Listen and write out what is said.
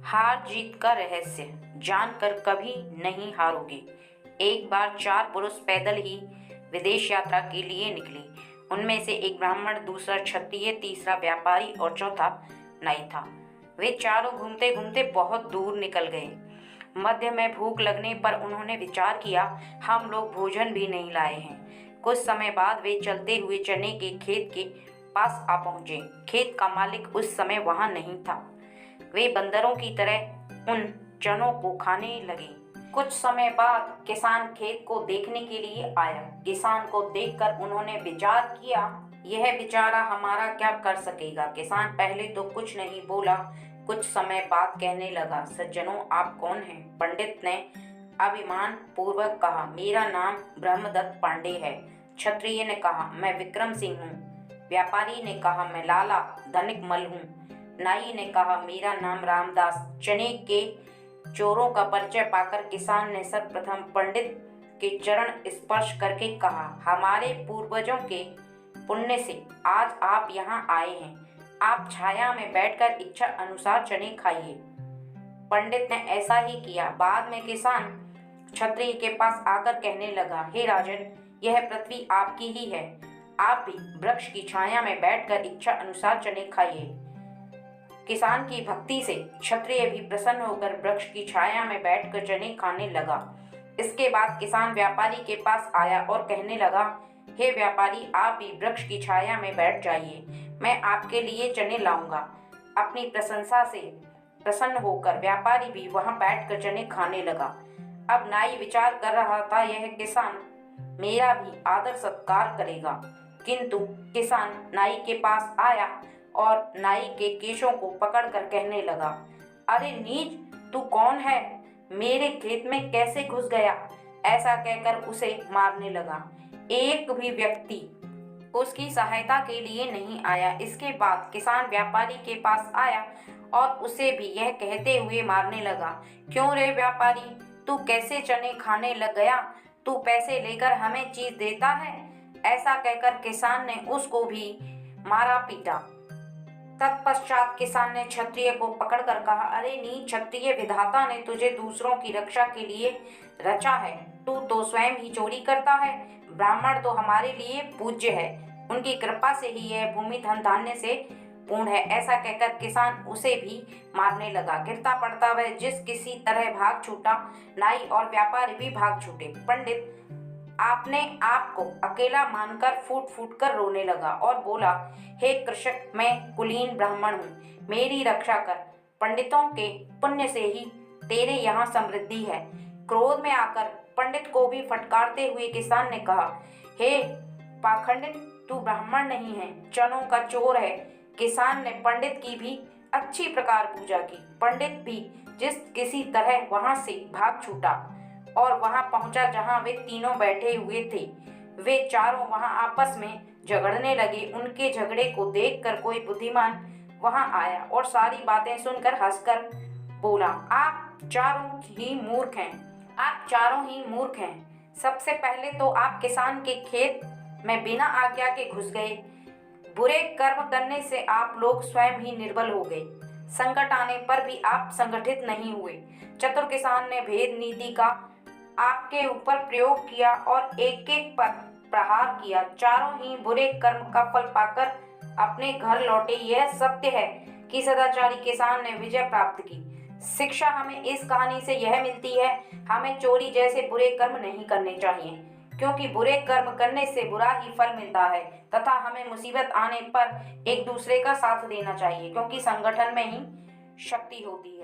हार जीत का रहस्य जानकर कभी नहीं हारोगे। एक बार 4 पुरुष पैदल ही विदेश यात्रा के लिए निकले। उनमें से एक ब्राह्मण, दूसरा क्षत्रिय, तीसरा व्यापारी और चौथा नाई था। वे चारों घूमते घूमते बहुत दूर निकल गए। मध्य में भूख लगने पर उन्होंने विचार किया, हम लोग भोजन भी नहीं लाए हैं। कुछ समय बाद वे चलते हुए चने के खेत के पास आ पहुंचे। खेत का मालिक उस समय वहां नहीं था। वे बंदरों की तरह उन चनों को खाने लगे। कुछ समय बाद किसान खेत को देखने के लिए आया। किसान को देखकर उन्होंने विचार किया, यह बेचारा हमारा क्या कर सकेगा। किसान पहले तो कुछ नहीं बोला, कुछ समय बाद कहने लगा, सज्जनों, आप कौन हैं? पंडित ने अभिमान पूर्वक कहा, मेरा नाम ब्रह्मदत्त पांडे है। क्षत्रिय ने कहा, मैं विक्रम सिंह हूँ। व्यापारी ने कहा, मैं लाला धनिक मल हूँ। नाई ने कहा, मेरा नाम रामदास। चने के चोरों का परिचय पाकर किसान ने सर्वप्रथम पंडित के चरण स्पर्श करके कहा, हमारे पूर्वजों के पुण्य से आज आप यहाँ आए हैं। आप छाया में बैठकर इच्छा अनुसार चने खाइए। पंडित ने ऐसा ही किया। बाद में किसान क्षत्रिय के पास आकर कहने लगा, हे राजन, यह पृथ्वी आपकी ही है। आप भी वृक्ष की छाया में बैठकर इच्छा अनुसार चने खाइए। किसान की भक्ति से क्षत्रिय भी प्रसन्न होकर वृक्ष की छाया में बैठकर चने खाने लगा। इसके बाद किसान व्यापारी के पास आया और कहने लगा, हे व्यापारी, आप भी वृक्ष की छाया में बैठ जाइए, मैं आपके लिए चने लाऊंगा। अपनी प्रशंसा से प्रसन्न होकर व्यापारी भी वहां बैठकर चने खाने लगा। अब नाई विचार कर रहा था, यह किसान मेरा भी आदर सत्कार करेगा। किंतु किसान नाई के पास आया और नाई के केशों को पकड़कर कहने लगा, अरे नीच, तू कौन है? मेरे खेत में कैसे घुस गया? ऐसा कहकर उसे मारने लगा। एक भी व्यक्ति उसकी सहायता के लिए नहीं आया। इसके बाद किसान व्यापारी के पास आया और उसे भी यह कहते हुए मारने लगा, क्यों रे व्यापारी, तू कैसे चने खाने लग गया? तू पैसे लेकर हमें चीज देता है? ऐसा कहकर किसान ने उसको भी मारा पीटा। तत्पश्चात किसान ने क्षत्रिय को पकड़कर कहा, अरे नीच क्षत्रिय, विधाता ने तुझे दूसरों की रक्षा के लिए रचा है, तू तो स्वयं ही चोरी करता है। ब्राह्मण तो हमारे लिए पूज्य है, उनकी कृपा से ही यह भूमि धन धान्य से पूर्ण है। ऐसा कहकर किसान उसे भी मारने लगा। गिरता पड़ता वह जिस किसी तरह भाग छूटा। नाई और व्यापारी भी भाग छूटे। पंडित आपने आप को अकेला मानकर फूट फूट कर रोने लगा और बोला, हे कृषक, मैं कुलीन ब्राह्मण हूँ, मेरी रक्षा कर। पंडितों के पुण्य से ही तेरे यहाँ समृद्धि है। क्रोध में आकर पंडित को भी फटकारते हुए किसान ने कहा, हे पाखंडित, तू ब्राह्मण नहीं है, चनों का चोर है। किसान ने पंडित की भी अच्छी प्रकार पूजा की। पंडित भी जिस किसी तरह वहां से भाग छूटा और वहां पहुंचा जहां वे तीनों बैठे हुए थे। वे चारों वहां आपस में झगड़ने लगे। उनके झगड़े को देखकर कोई बुद्धिमान वहां आया और सारी बातें सुनकर हंसकर बोला, आप चारों ही मूर्ख हैं, आप चारों ही मूर्ख हैं। सबसे पहले तो आप किसान के खेत में बिना आज्ञा के घुस गए। बुरे कर्म करने से आप लोग स्वयं ही निर्बल हो गए। संकट आने पर भी आप संगठित नहीं हुए। चतुर किसान ने भेद नीति का आपके ऊपर प्रयोग किया और एक एक पर प्रहार किया। चारों ही बुरे कर्म का फल पाकर अपने घर लौटे। यह सत्य है कि सदाचारी किसान ने विजय प्राप्त की। शिक्षा हमें इस कहानी से यह मिलती है, हमें चोरी जैसे बुरे कर्म नहीं करने चाहिए, क्योंकि बुरे कर्म करने से बुरा ही फल मिलता है। तथा हमें मुसीबत आने पर एक दूसरे का साथ देना चाहिए, क्योंकि संगठन में ही शक्ति होती है।